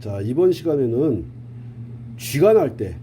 자, 이번 시간에는 쥐가 날 때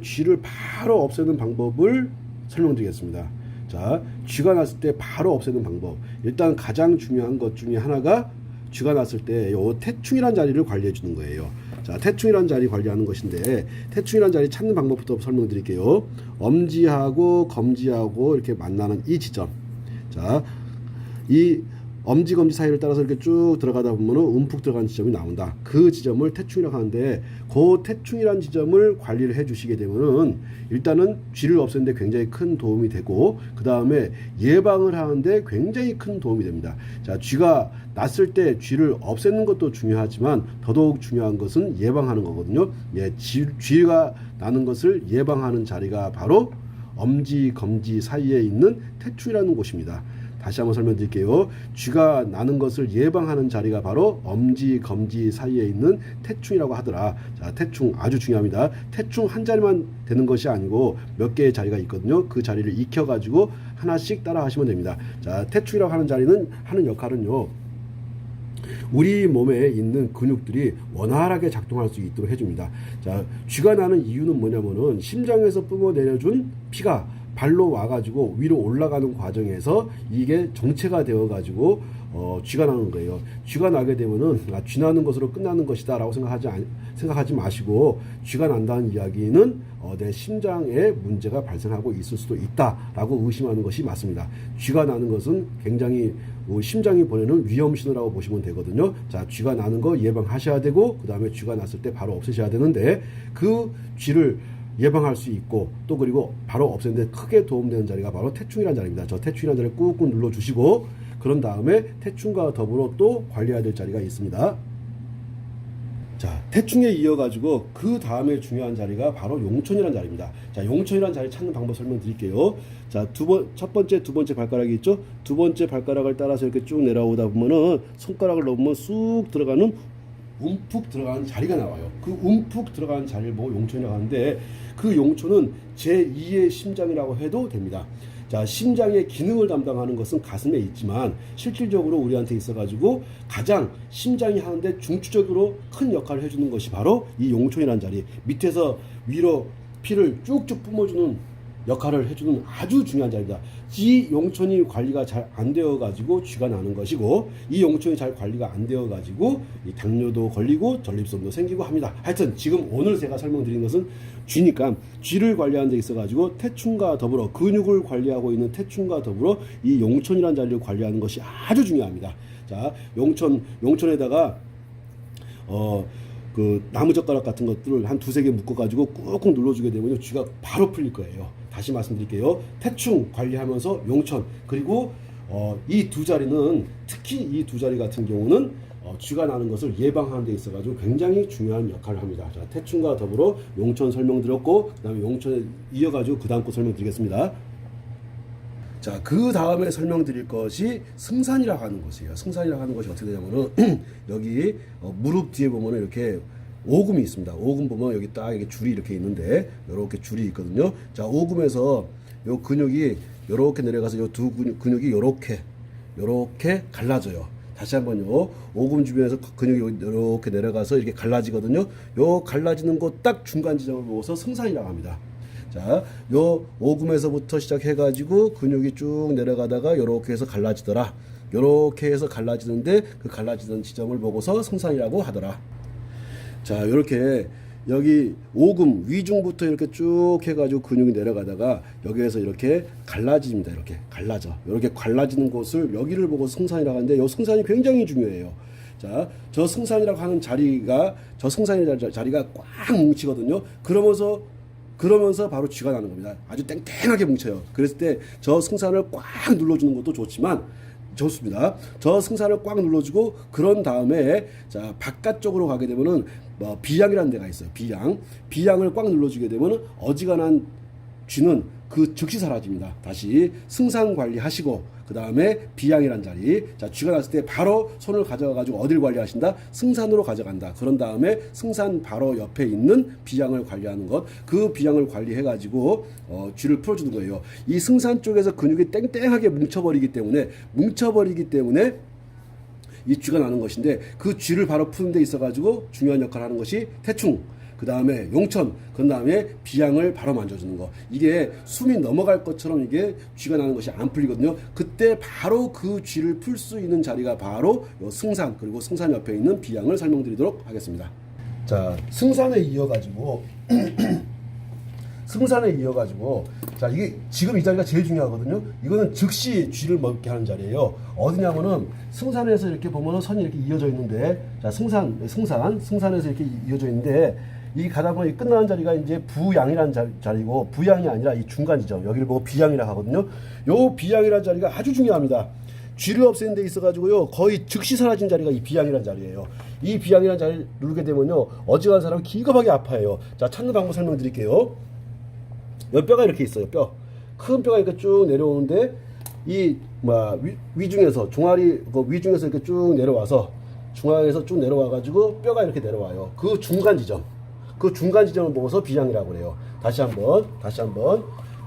쥐를 바로 없애는 방법을 설명드리겠습니다. 자, 쥐가 났을 때 바로 없애는 방법. 일단 가장 중요한 것 중에 하나가 쥐가 났을 때 요 태충이란 자리를 관리해 주는 거예요. 자, 태충이란 자리 관리하는 것인데, 태충이란 자리 찾는 방법부터 설명드릴게요. 엄지하고 검지하고 이렇게 만나는 이 지점. 자, 이 엄지 검지 사이를 따라서 이렇게 쭉 들어가다 보면은 움푹 들어가는 지점이 나온다. 그 지점을 태충이라고 하는데, 그 태충이란 지점을 관리를 해 주시게 되면은 일단은 쥐를 없애는데 굉장히 큰 도움이 되고, 그 다음에 예방을 하는데 굉장히 큰 도움이 됩니다. 자, 쥐가 났을 때 쥐를 없애는 것도 중요하지만 더더욱 중요한 것은 예방하는 거거든요. 예, 쥐가 나는 것을 예방하는 자리가 바로 엄지 검지 사이에 있는 태충이라는 곳입니다. 다시 한번 설명드릴게요. 쥐가 나는 것을 예방하는 자리가 바로 엄지, 검지 사이에 있는 태충이라고 하더라. 자, 태충 아주 중요합니다. 태충 한 자리만 되는 것이 아니고 몇 개의 자리가 있거든요. 그 자리를 익혀가지고 하나씩 따라 하시면 됩니다. 자, 태충이라고 하는 자리는 하는 역할은요, 우리 몸에 있는 근육들이 원활하게 작동할 수 있도록 해줍니다. 자, 쥐가 나는 이유는 뭐냐면은 심장에서 뿜어내려준 피가 발로 와가지고 위로 올라가는 과정에서 이게 정체가 되어가지고 쥐가 나는 거예요. 쥐가 나게 되면은 쥐 나는 것으로 끝나는 것이다라고 생각하지 마시고, 쥐가 난다는 이야기는 내 심장에 문제가 발생하고 있을 수도 있다라고 의심하는 것이 맞습니다. 쥐가 나는 것은 굉장히 심장이 보내는 위험 신호라고 보시면 되거든요. 자, 쥐가 나는 거 예방하셔야 되고, 그 다음에 쥐가 났을 때 바로 없애셔야 되는데, 그 쥐를 예방할 수 있고 또 그리고 바로 없애는데 크게 도움되는 자리가 바로 태충이라는 자리입니다. 저 태충이라는 자리를 꾹꾹 눌러주시고, 그런 다음에 태충과 더불어 또 관리해야 될 자리가 있습니다. 자, 태충에 이어가지고 그 다음에 중요한 자리가 바로 용촌이라는 자리입니다. 자, 용촌이라는 자리 찾는 방법 설명드릴게요. 자, 첫 번째, 두 번째 발가락이 있죠? 두 번째 발가락을 따라서 이렇게 쭉 내려오다 보면은 손가락을 넣으면 쑥 들어가는 움푹 들어가는 자리가 나와요. 그 움푹 들어가는 자리를 보고 용촌이라고 하는데, 그 용촌은 제2의 심장이라고 해도 됩니다. 자, 심장의 기능을 담당하는 것은 가슴에 있지만 실질적으로 우리한테 있어가지고 가장 심장이 하는데 중추적으로 큰 역할을 해주는 것이 바로 이 용촌이라는 자리, 밑에서 위로 피를 쭉쭉 뿜어주는 역할을 해주는 아주 중요한 자리다. 이 용촌이 관리가 잘 안 되어가지고 쥐가 나는 것이고, 이 용촌이 잘 관리가 안 되어가지고 이 당뇨도 걸리고 전립선도 생기고 합니다. 하여튼 지금 오늘 제가 설명드린 것은 쥐니까, 쥐를 관리하는 데 있어가지고 태충과 더불어 근육을 관리하고 있는 태충과 더불어 이 용촌이라는 자리를 관리하는 것이 아주 중요합니다. 자, 용촌에다가 그 나무젓가락 같은 것들을 한 두세 개 묶어가지고 꾹꾹 눌러주게 되면 쥐가 바로 풀릴 거예요. 다시 말씀드릴게요. 태충 관리하면서 용촌, 그리고 이 두 자리는, 특히 이 두 자리 같은 경우는 쥐가 나는 것을 예방하는 데 있어가지고 굉장히 중요한 역할을 합니다. 자, 태충과 더불어 용촌 설명드렸고, 그 다음에 용촌에 이어가지고 그 다음 거 설명드리겠습니다. 자, 그 다음에 설명드릴 것이 승산이라고 하는 것이에요. 승산이라고 하는 것이 어떻게 되냐면은 여기 무릎 뒤에 보면은 이렇게 오금이 있습니다. 오금 보면 여기 딱 이게 줄이 이렇게 있는데, 이렇게 줄이 있거든요. 자, 오금에서 요 근육이 요렇게 내려가서 요 두 근육이 요렇게 갈라져요. 다시 한번요. 오금 주변에서 근육이 이렇게 내려가서 이렇게 갈라지거든요. 요 갈라지는 곳 딱 중간 지점을 보고서 승산이라고 합니다. 자, 요 오금에서부터 시작해가지고 근육이 쭉 내려가다가 요렇게 해서 갈라지더라. 요렇게 해서 갈라지는데 그 갈라지는 지점을 보고서 승산이라고 하더라. 자, 요렇게 여기 오금 위중부터 이렇게 쭉 해가지고 근육이 내려가다가 여기에서 이렇게 갈라집니다. 이렇게 갈라져. 이렇게 갈라지는 곳을, 여기를 보고 승산이라고 하는데, 이 승산이 굉장히 중요해요. 자, 저 승산이라고 하는 자리가, 저 승산이라는 자리가 꽉 뭉치거든요. 그러면서 바로 쥐가 나는 겁니다. 아주 땡땡하게 뭉쳐요. 그랬을 때 저 승산을 꽉 눌러주는 것도 좋지만 좋습니다. 저 승산을 꽉 눌러주고, 그런 다음에 자, 바깥쪽으로 가게 되면은 비양이라는 데가 있어요. 비양을 꽉 눌러주게 되면은 어지간한 쥐는 그 즉시 사라집니다. 다시 승산 관리하시고, 그 다음에 비양이란 자리, 자, 쥐가 났을 때 바로 손을 가져가가지고 어딜 관리하신다? 승산으로 가져간다. 그런 다음에 승산 바로 옆에 있는 비양을 관리하는 것, 그 비양을 관리해가지고 쥐를 풀어주는 거예요. 이 승산 쪽에서 근육이 땡땡하게 뭉쳐버리기 때문에 이 쥐가 나는 것인데 그 쥐를 바로 푸는 데 있어가지고 중요한 역할을 하는 것이 태충, 그 다음에 용천, 그 다음에 비양을 바로 만져주는 거. 이게 숨이 넘어갈 것처럼 이게 쥐가 나는 것이 안 풀리거든요. 그때 바로 그 쥐를 풀 수 있는 자리가 바로 요 승산, 그리고 승산 옆에 있는 비양을 설명드리도록 하겠습니다. 자, 승산에 이어가지고 승산에 이어가지고, 자, 이게 지금 이 자리가 제일 중요하거든요. 이거는 즉시 쥐를 먹게 하는 자리예요. 어디냐면은 승산에서 이렇게 보면은 선이 이렇게 이어져 있는데, 자, 승산에서 이렇게 이어져 있는데, 이 가다 보면 끝나는 자리가 이제 부양이라는 자리고, 부양이 아니라 이 중간 지점, 여기를 보고 비양이라고 하거든요. 요 비양이라는 자리가 아주 중요합니다. 쥐를 없애는 데 있어가지고요, 거의 즉시 사라진 자리가 이 비양이라는 자리예요. 이 비양이라는 자리를 누르게 되면요, 어지간한 사람은 기겁하게 아파해요. 자, 찾는 방법 설명드릴게요. 여 뼈가 이렇게 있어요. 뼈. 큰 뼈가 이렇게 쭉 내려오는데, 이, 위중에서, 종아리, 위중에서 이렇게 쭉 내려와서, 중앙에서 쭉 내려와가지고 뼈가 이렇게 내려와요. 그 중간 지점. 그 중간 지점을 보고서 비양이라고 그래요. 다시 한번.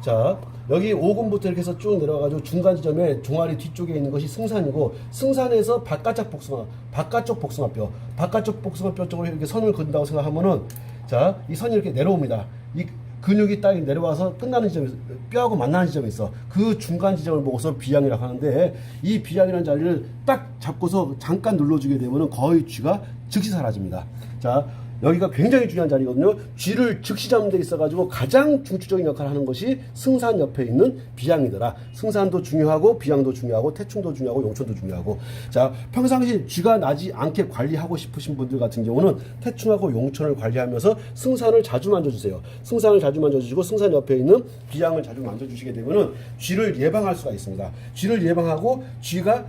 자, 여기 오금부터 이렇게 해서 쭉 내려와가지고 중간 지점에 종아리 뒤쪽에 있는 것이 승산이고, 승산에서 바깥쪽 복숭아뼈. 바깥쪽 복숭아뼈 쪽으로 이렇게 선을 그은다고 생각하면은, 자, 이 선이 이렇게 내려옵니다. 이 근육이 딱 내려와서 끝나는 지점이 있어. 뼈하고 만나는 지점이 있어. 그 중간 지점을 보고서 비양이라고 하는데, 이 비양이라는 자리를 딱 잡고서 잠깐 눌러주게 되면 거의 쥐가 즉시 사라집니다. 자, 여기가 굉장히 중요한 자리거든요. 쥐를 즉시 잡는 데 있어가지고 가장 중추적인 역할을 하는 것이 승산 옆에 있는 비양이더라. 승산도 중요하고, 비양도 중요하고, 태충도 중요하고, 용천도 중요하고. 자, 평상시 쥐가 나지 않게 관리하고 싶으신 분들 같은 경우는 태충하고 용천을 관리하면서 승산을 자주 만져주세요. 승산을 자주 만져주시고, 승산 옆에 있는 비양을 자주 만져주시게 되면은 쥐를 예방할 수가 있습니다. 쥐를 예방하고, 쥐가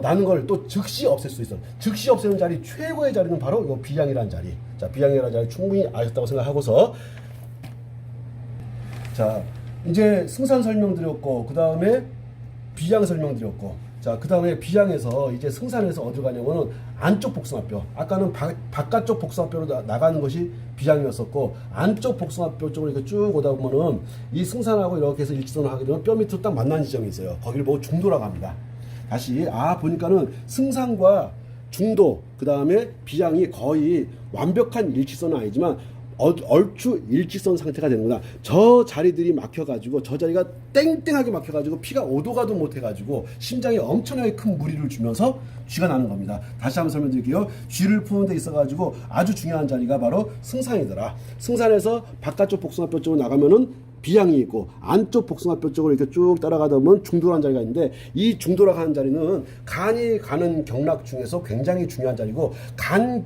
나는 걸 또 즉시 없앨 수 있어. 즉시 없애는 자리 최고의 자리는 바로 이 비양이라는 자리. 자, 비양이라는 자리 충분히 아셨다고 생각하고서, 자, 이제 승산 설명드렸고, 그 다음에 비양 설명드렸고, 자, 그 다음에 비양에서 이제 승산에서 어디로 가냐면은 안쪽 복숭아뼈. 아까는 바깥쪽 복숭아뼈로 나가는 것이 비양이었었고, 안쪽 복숭아뼈 쪽으로 이렇게 쭉 오다 보면은 이 승산하고 이렇게 해서 일직선을 하게 되면 뼈 밑으로 딱 만나는 지점이 있어요. 거기를 보고 중도라고 합니다. 다시 보니까는 승산과 중도, 그 다음에 비양이 거의 완벽한 일직선은 아니지만 얼추 일직선 상태가 되는구나. 저 자리들이 막혀가지고, 저 자리가 땡땡하게 막혀가지고 피가 오도 가도 못해가지고 심장에 엄청나게 큰 무리를 주면서 쥐가 나는 겁니다. 다시 한번 설명드릴게요. 쥐를 푸는 데 있어가지고 아주 중요한 자리가 바로 승산이더라. 승산에서 바깥쪽 복숭아뼈 쪽으로 나가면은 비양이 있고, 안쪽 복숭아뼈 쪽으로 이렇게 쭉 따라가다 보면 중도라는 자리가 있는데, 이 중도라고 하는 자리는 간이 가는 경락 중에서 굉장히 중요한 자리고, 간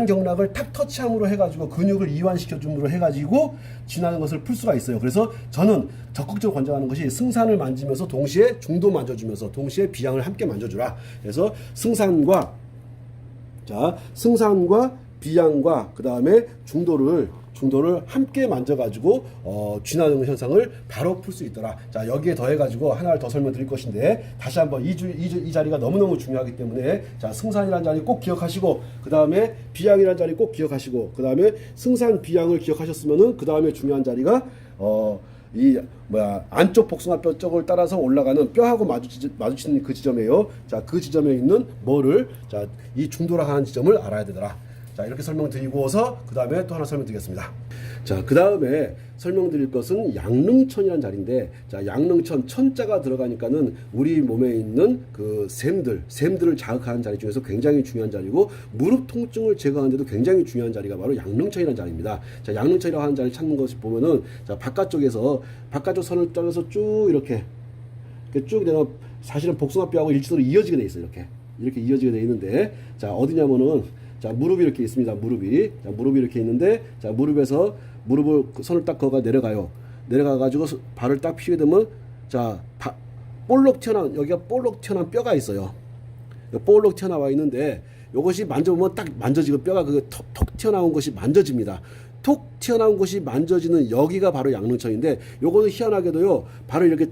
경락을 탁 터치함으로 해가지고 근육을 이완시켜줌으로 해가지고 지나는 것을 풀 수가 있어요. 그래서 저는 적극적으로 권장하는 것이 승산을 만지면서 동시에 중도 만져주면서 동시에 비양을 함께 만져주라. 그래서 승산과 비양과 그 다음에 중도를 함께 만져가지고 쥐나는 현상을 바로 풀 수 있더라. 자, 여기에 더해가지고 하나를 더 설명드릴 것인데, 다시 한번 이 자리가 너무너무 중요하기 때문에, 자, 승산이라는 자리 꼭 기억하시고, 그 다음에 비양이라는 자리 꼭 기억하시고, 그 다음에 승산 비양을 기억하셨으면은 그 다음에 중요한 자리가 안쪽 복숭아뼈 쪽을 따라서 올라가는 뼈하고 마주치는 그 지점이에요. 자, 그 지점에 있는 이 중도라 하는 지점을 알아야 되더라. 자, 이렇게 설명드리고서 그 다음에 또 하나 설명드리겠습니다. 자, 그 다음에 설명드릴 것은 양릉천이라는 자리인데, 자, 양릉천, 천자가 들어가니까는 우리 몸에 있는 그 샘들을 자극하는 자리 중에서 굉장히 중요한 자리고, 무릎 통증을 제거하는 데도 굉장히 중요한 자리가 바로 양릉천이라는 자리입니다. 자, 양릉천이라고 하는 자리 찾는 것을 보면은, 자, 바깥쪽 선을 따라서 쭉 이렇게 쭉 내가 사실은 복숭아뼈하고 일직선으로 이어지게 돼 있어요. 이렇게 이어지게 돼 있는데, 자, 어디냐면은, 자, 무릎이 이렇게 있습니다. 무릎이 이렇게 있는데, 자, 무릎에서 무릎을 선을 딱 그어가 내려가가지고 발을 딱 피게 되면, 자, 여기가 볼록 튀어나온 뼈가 있어요. 볼록 튀어나와 있는데, 이것이 만져보면 딱 만져지고, 뼈가 톡 튀어나온 것이 만져집니다. 톡 튀어나온 것이 만져지는 여기가 바로 양릉천인데, 요거는 희한하게도요, 발을 이렇게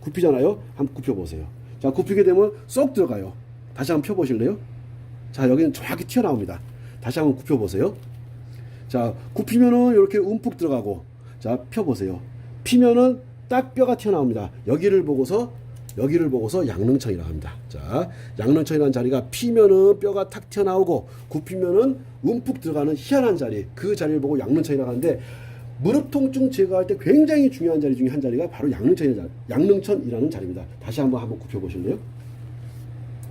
굽히잖아요. 한번 굽혀보세요. 자, 굽히게 되면 쏙 들어가요. 다시 한번 펴보실래요? 자, 여기는 정확히 튀어나옵니다. 다시 한번 굽혀보세요. 자, 굽히면은 이렇게 움푹 들어가고, 자, 펴보세요. 피면은 딱 뼈가 튀어나옵니다. 여기를 보고서 여기를 보고서 양릉천이라고 합니다. 자, 양릉천이라는 자리가 피면은 뼈가 탁 튀어나오고 굽히면은 움푹 들어가는 희한한 자리, 그 자리를 보고 양릉천이라고 하는데, 무릎 통증 제거할 때 굉장히 중요한 자리 중에 한 자리가 바로 양릉천이라는 자리입니다. 다시 한번 굽혀 보실래요?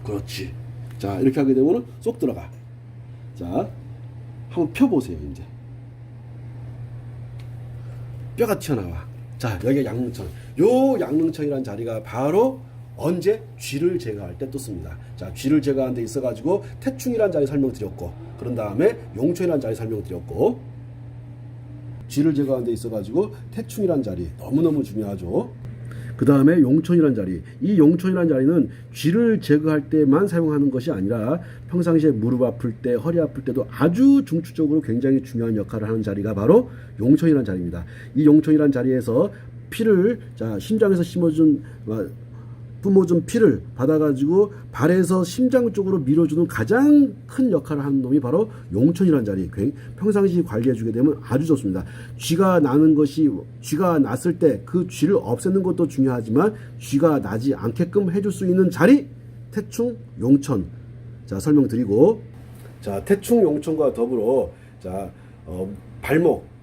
그렇지. 자, 이렇게 하게 되면 쏙 들어가. 자, 한번 펴보세요. 이제 뼈가 튀어나와. 자, 여기가 양릉천. 요 양릉천이라는 자리가 바로 언제? 쥐를 제거할 때 떴습니다. 자, 쥐를 제거하는 데 있어가지고 태충이라는 자리 설명드렸고, 그런 다음에 용천이라는 자리 설명드렸고, 쥐를 제거하는 데 있어가지고 태충이라는 자리 너무너무 중요하죠. 그 다음에 용천이라는 자리, 이 용천이라는 자리는 쥐를 제거할 때만 사용하는 것이 아니라 평상시에 무릎 아플 때, 허리 아플 때도 아주 중추적으로 굉장히 중요한 역할을 하는 자리가 바로 용천이라는 자리입니다. 이 용천이라는 자리에서 피를, 자, 심장에서 뿜어준 피를 받아가지고 발에서 심장 쪽으로 밀어주는 가장 큰 역할을 하는 놈이 바로 용천이라는 자리. 평상시 관리해주게 되면 아주 좋습니다. 쥐가 났을 때 그 쥐를 없애는 것도 중요하지만 쥐가 나지 않게끔 해줄 수 있는 자리, 태충, 용천. 자, 설명드리고, 자, 태충, 용천과 더불어, 자,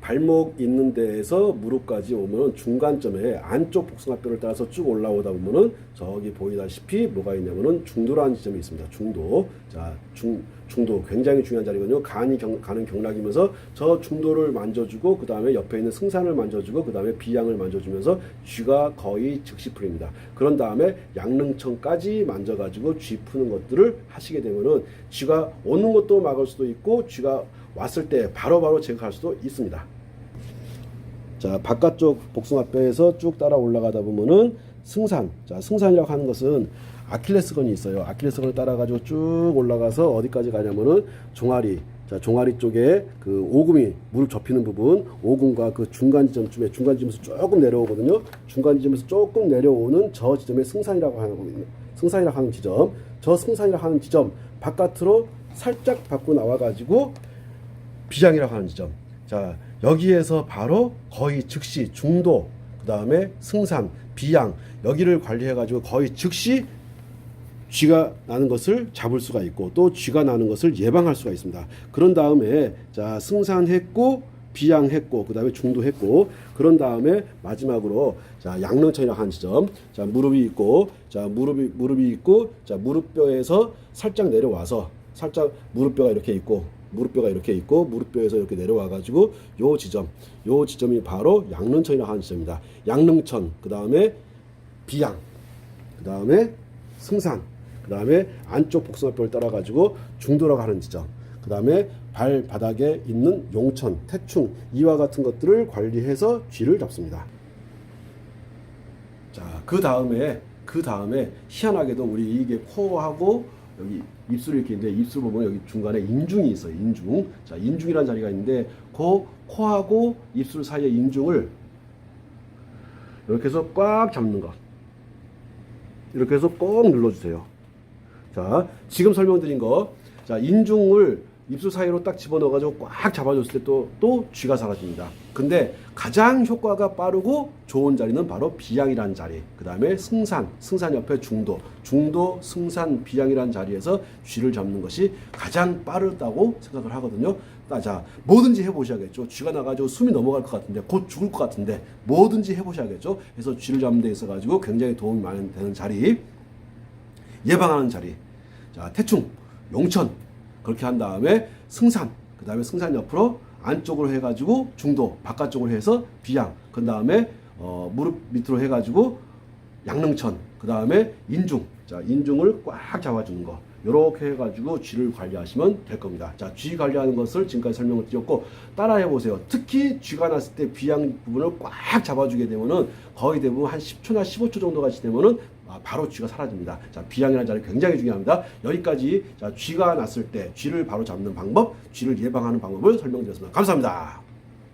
발목 있는 데에서 무릎까지 오면 중간점에 안쪽 복숭아뼈를 따라서 쭉 올라오다 보면은 저기 보이다시피 뭐가 있냐면은 중도라는 지점이 있습니다. 중도. 자, 중도 굉장히 중요한 자리거든요. 가는 경락이면서 저 중도를 만져주고, 그 다음에 옆에 있는 승산을 만져주고, 그 다음에 비양을 만져주면서 쥐가 거의 즉시 풀립니다. 그런 다음에 양릉천까지 만져가지고 쥐 푸는 것들을 하시게 되면은 쥐가 오는 것도 막을 수도 있고, 쥐가 왔을 때 바로바로 제거할 수도 있습니다. 자, 바깥쪽 복숭아뼈에서 쭉 따라 올라가다 보면은 승산. 자, 승산이라고 하는 것은 아킬레스건이 있어요. 아킬레스건을 따라가지고 쭉 올라가서 어디까지 가냐면은 종아리. 자, 종아리 쪽에 그 오금이 무릎 접히는 부분, 오금과 그 중간 지점쯤에, 중간 지점에서 조금 내려오거든요. 중간 지점에서 조금 내려오는 저 지점에 승산이라고 하는 지점. 저 승산이라고 하는 지점 바깥으로 살짝 밖으로 나와가지고 비양이라고 하는 지점. 자, 여기에서 바로 거의 즉시 중도, 그 다음에 승산, 비양, 여기를 관리해가지고 거의 즉시 쥐가 나는 것을 잡을 수가 있고, 또 쥐가 나는 것을 예방할 수가 있습니다. 그런 다음에, 자, 승산했고, 비양했고, 그 다음에 중도했고, 그런 다음에 마지막으로, 자, 양릉천이라고 하는 지점. 자, 무릎이 있고, 자, 무릎이 있고, 자, 무릎뼈에서 살짝 내려와서, 살짝 무릎뼈가 이렇게 있고, 무릎뼈에서 이렇게 내려와가지고 요 지점이 바로 양릉천이라고 하는 지점입니다. 양릉천, 그 다음에 비양, 그 다음에 승산, 그 다음에 안쪽 복숭아뼈를 따라가지고 중도라고 하는 지점, 그 다음에 발바닥에 있는 용천, 태충, 이와 같은 것들을 관리해서 쥐를 잡습니다. 자, 그 다음에 희한하게도 우리 이게 코하고 여기 입술이 이렇게 있는데, 입술 보면 여기 중간에 인중이 있어요. 인중. 자, 인중이라는 자리가 있는데, 그 코하고 입술 사이의 인중을 이렇게 해서 꽉 잡는 것. 이렇게 해서 꼭 눌러주세요. 자, 지금 설명드린 거. 자, 인중을 입술 사이로 딱 집어넣어가지고 꽉 잡아줬을 때 또 쥐가 사라집니다. 근데 가장 효과가 빠르고 좋은 자리는 바로 비양이라는 자리, 그 다음에 승산 옆에 중도, 승산, 비양이라는 자리에서 쥐를 잡는 것이 가장 빠르다고 생각을 하거든요. 자, 뭐든지 해보셔야겠죠. 쥐가 나가지고 숨이 넘어갈 것 같은데, 곧 죽을 것 같은데, 뭐든지 해보셔야겠죠. 그래서 쥐를 잡는 데 있어가지고 굉장히 도움이 많이 되는 자리, 예방하는 자리. 자, 태충, 용천, 그렇게 한 다음에 승산, 그 다음에 승산 옆으로 안쪽으로 해가지고 중도, 바깥쪽으로 해서 비양, 그 다음에 무릎 밑으로 해가지고 양릉천, 그 다음에 인중. 자, 인중을 꽉 잡아주는 거. 이렇게 해가지고 쥐를 관리하시면 될 겁니다. 자, 쥐 관리하는 것을 지금까지 설명을 드렸고, 따라해 보세요. 특히 쥐가 났을 때 비양 부분을 꽉 잡아주게 되면은 거의 대부분 한 10초나 15초 정도가 지나면은 바로 쥐가 사라집니다. 자, 비양이라는 자리 굉장히 중요합니다. 여기까지, 자, 쥐가 났을 때 쥐를 바로 잡는 방법, 쥐를 예방하는 방법을 설명드렸습니다. 감사합니다.